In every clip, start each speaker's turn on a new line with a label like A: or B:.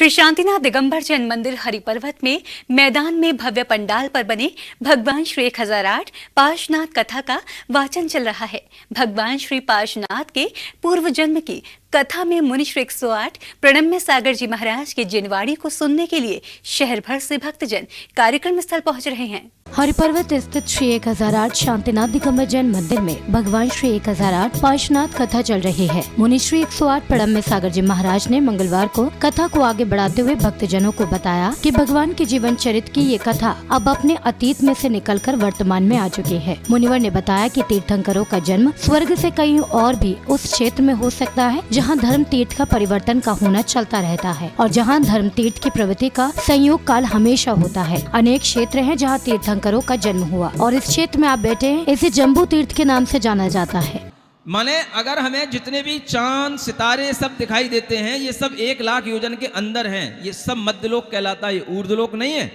A: श्री शांतिनाथ दिगंबर जैन मंदिर हरिपर्वत में मैदान में भव्य पंडाल पर बने भगवान श्री 1008 पार्श्वनाथ कथा का वाचन चल रहा है। भगवान श्री पार्श्वनाथ के पूर्व जन्म की कथा में मुनि श्री 108 प्रणम्य सागर जी महाराज की जिनवाड़ी को सुनने के लिए शहर भर से भक्तजन कार्यक्रम स्थल पहुंच रहे हैं।
B: हरिपर्वत स्थित श्री 1008 शांतिनाथ दिगंबर जैन मंदिर में भगवान श्री 1008 पार्श्वनाथ कथा चल रही है। मुनि श्री 108 प्रणम्य सागर जी महाराज ने मंगलवार को कथा को आगे बढ़ाते हुए भक्तजनों को बताया कि भगवान के जीवन चरित्र की ये कथा अब अपने अतीत में से निकलकर वर्तमान में आ चुकी है। मुनिवर ने बताया कि तीर्थंकरों का जन्म स्वर्ग से कहीं और भी उस क्षेत्र में हो सकता है जहाँ धर्म तीर्थ का परिवर्तन का होना चलता रहता है और जहाँ धर्म तीर्थ की प्रवृत्ति का संयोग काल हमेशा होता है। अनेक क्षेत्र हैं जहाँ तीर्थंकरों का जन्म हुआ और इस क्षेत्र में आप बैठे हैं, इसे जम्बू तीर्थ के नाम से जाना जाता है।
C: माने अगर हमें जितने भी चांद सितारे सब दिखाई देते हैं ये सब 1 लाख योजन के अंदर हैं। ये सब मध्यलोक कहलाता है, ये ऊर्ध्वलोक नहीं है।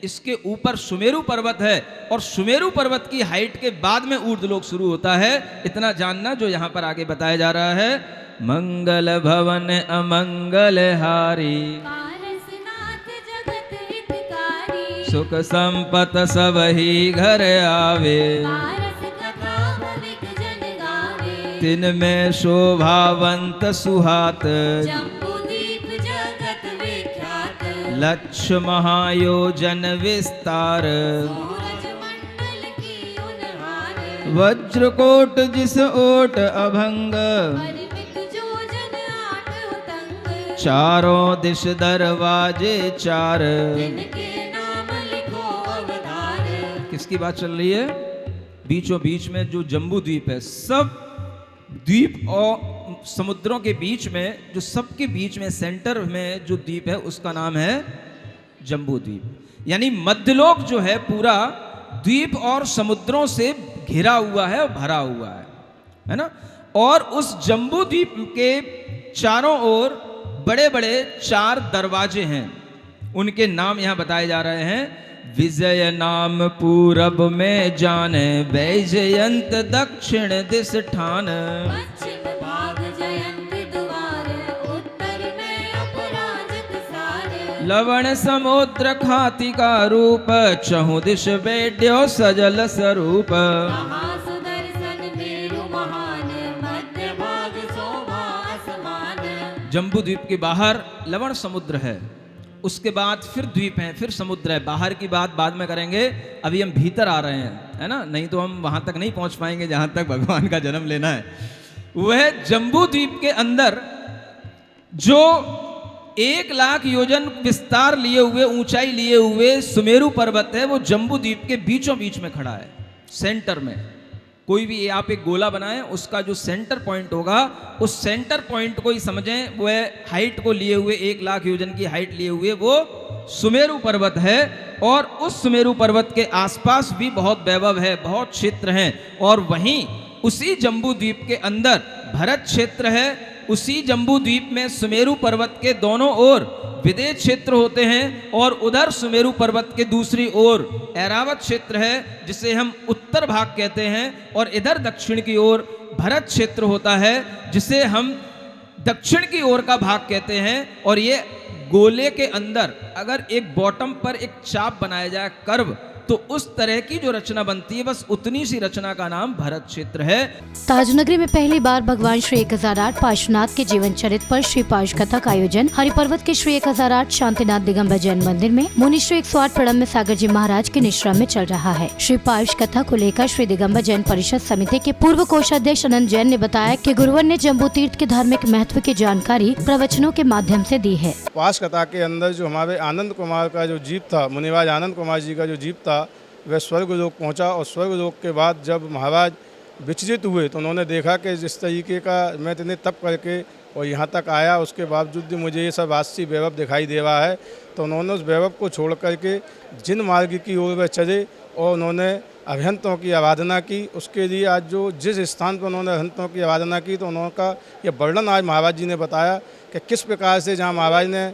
C: इसके ऊपर सुमेरु पर्वत है और सुमेरु पर्वत की हाइट के बाद में ऊर्ध्वलोक शुरू होता है। इतना जानना जो यहाँ पर आगे बताया जा रहा है। मंगल भवन अमंगल हारी, सुख संपत सब ही घर आवे, तिन में शोभावंत सुहात, लक्ष्य महायोजन विस्तार, वज्रकोट जिस ओट अभंग, चारों दिश दरवाजे चार। किसकी बात चल रही है? बीचों बीच में जो जम्बू द्वीप है, सब द्वीप और समुद्रों के बीच में जो सबके बीच में सेंटर में जो द्वीप है उसका नाम है जम्बू द्वीप। यानी मध्यलोक जो है पूरा द्वीप और समुद्रों से घिरा हुआ है और भरा हुआ है ना। और उस जम्बू द्वीप के चारों ओर बड़े बड़े 4 दरवाजे हैं, उनके नाम यहाँ बताए जा रहे हैं। विजय नाम पूरब में जाने, वैजयंत दक्षिण दिस ठान, लवण समुद्र खाती का रूप, चहु दिश बेड्यो सजल स्वरूप, जम्बू द्वीप के बाहर लवण समुद्र है, उसके बाद फिर द्वीप है, फिर समुद्र है। बाहर की बात बाद में करेंगे, अभी हम भीतर आ रहे हैं, है ना, नहीं तो हम वहां तक नहीं पहुंच पाएंगे जहां तक भगवान का जन्म लेना है। वह जम्बू द्वीप के अंदर जो 1 लाख योजन विस्तार लिए हुए, ऊंचाई लिए हुए सुमेरु पर्वत है, वो जम्बू द्वीप के बीचों बीच में खड़ा है, सेंटर में। कोई भी आप एक गोला बनाएं, उसका जो सेंटर पॉइंट होगा, उस सेंटर पॉइंट को ही समझें, वह हाइट को लिए हुए 1 लाख योजन की हाइट लिए हुए वो सुमेरु पर्वत है। और उस सुमेरु पर्वत के आसपास भी बहुत वैभव है, बहुत क्षेत्र हैं। और वहीं उसी जम्बू द्वीप के अंदर भरत क्षेत्र है। उसी जम्बू द्वीप में सुमेरु पर्वत के दोनों ओर विदेश क्षेत्र होते हैं और उधर सुमेरु पर्वत के दूसरी ओर ऐरावत क्षेत्र है, जिसे हम उत्तर भाग कहते हैं। और इधर दक्षिण की ओर भरत क्षेत्र होता है, जिसे हम दक्षिण की ओर का भाग कहते हैं। और ये गोले के अंदर अगर एक बॉटम पर एक चाप बनाया जाए, कर्व, तो उस तरह की जो रचना बनती है, बस उतनी सी रचना का नाम भरत क्षेत्र है।
B: ताजनगरी में पहली बार भगवान श्री 1008 पार्श्वनाथ के जीवन चरित्र पर श्री पार्श कथा का आयोजन हरिपर्वत के श्री 1008 शांतिनाथ दिगंबर जैन मंदिर में मुनि श्री 108 प्रणम्य सागर जी महाराज के निश्रम में चल रहा है। श्री पार्श कथा को लेकर श्री दिगंबर जैन परिषद समिति के पूर्व कोषाध्यक्ष अनंत जैन ने बताया कि गुरुवर ने जम्बू तीर्थ के धार्मिक महत्व की जानकारी प्रवचनों के माध्यम से दी है।
D: पार्श कथा के अंदर जो हमारे आनंद कुमार का जो जीव था, मुनिवाज आनंद कुमार जी का जो जीव था, वह स्वर्गलोक पहुंचा। और स्वर्गलोक के बाद जब महाराज विचलित हुए तो उन्होंने देखा कि जिस तरीके का मैं इतने तप करके और यहाँ तक आया, उसके बावजूद भी मुझे ये सब आस्ती वैभव दिखाई दे रहा है। तो उन्होंने उस वैभव को छोड़ करके जिन मार्ग की ओर वह चले और उन्होंने अभियंतों की आराधना की। उसके लिए आज जो जिस स्थान पर उन्होंने अभियंतों की आराधना की, तो उनका यह वर्णन आज महाराज जी ने बताया कि किस प्रकार से जहाँ महाराज ने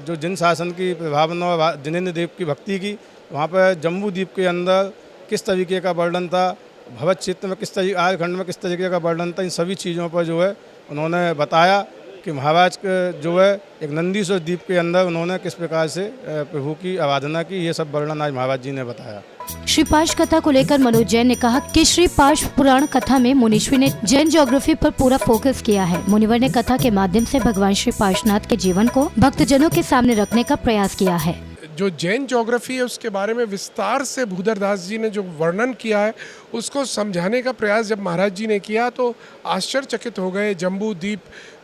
D: जो जिन शासन की प्रभावना और जिनेन्द्र देव की भक्ति की, वहाँ पर जम्बू द्वीप के अंदर किस तरीके का वर्णन था, भरत क्षेत्र में किस तरीके, आर्यखंड में किस तरीके का वर्णन था, इन सभी चीज़ों पर जो है उन्होंने बताया। कि महाराज जो है एक नंदीश्वर द्वीप के अंदर उन्होंने किस प्रकार से प्रभु की आराधना की, ये सब वर्णन आज महाराज जी ने बताया।
B: श्री पाश कथा को लेकर मनोज जैन ने कहा कि श्री पाश पुराण कथा में मुनीश्वरी ने जैन ज्योग्राफी पर पूरा फोकस किया है। मुनिवर ने कथा के माध्यम से भगवान श्री पाशनाथ के जीवन को भक्तजनों के सामने रखने का प्रयास किया है।
E: जो जैन ज्योग्राफी है उसके बारे में विस्तार से भूधर दास जी ने जो वर्णन किया है उसको समझाने का प्रयास जब महाराज जी ने किया तो आश्चर्यचकित हो गए। जम्बू द्वीप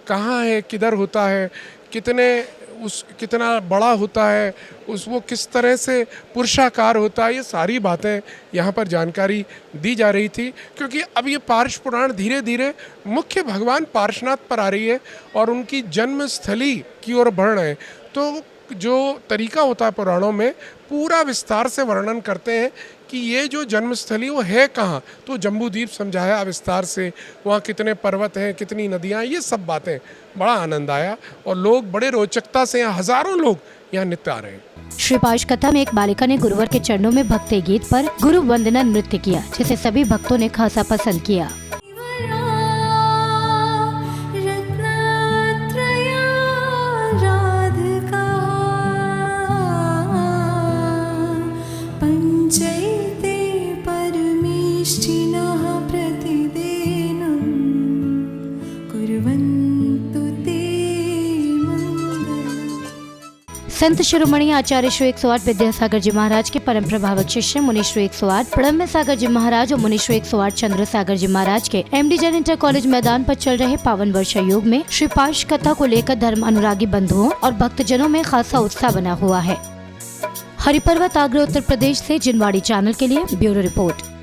E: कहाँ है, किधर होता है, कितना बड़ा होता है, वो किस तरह से पुरुषाकार होता है, ये सारी बातें यहाँ पर जानकारी दी जा रही थी। क्योंकि अब ये पार्श पुराण धीरे धीरे मुख्य भगवान पार्शनाथ पर आ रही है और उनकी जन्मस्थली की ओर बढ़ रहे हैं। तो जो तरीका होता है पुराणों में पूरा विस्तार से वर्णन करते हैं कि ये जो जन्मस्थली वो है कहाँ, तो जम्बू द्वीप समझाया विस्तार से, वहाँ कितने पर्वत हैं, कितनी नदियाँ, ये सब बातें बड़ा आनंद आया और लोग बड़े रोचकता से, यहाँ हजारों लोग यहाँ नित्य आ रहे हैं।
B: श्री पाश कथा में एक बालिका ने गुरुवर के चरणों में भक्ति गीत पर गुरु वंदना नृत्य किया, जिसे सभी भक्तों ने खासा पसंद किया। संत शिरोमणि आचार्य श्री 108 विद्यासागर जी महाराज के परम प्रभावक शिष्य मुनि श्री 108 प्रणम्य सागर जी महाराज और मुनि श्री 108 चंद्र सागर जी महाराज के एमडी जैन इंटर कॉलेज मैदान पर चल रहे पावन वर्षा योग में श्री पाश कथा को लेकर धर्म अनुरागी बंधुओं और भक्तजनों में खासा उत्साह बना हुआ है। हरिपर्वत आगरा उत्तर प्रदेश से जिनवाड़ी चैनल के लिए ब्यूरो रिपोर्ट।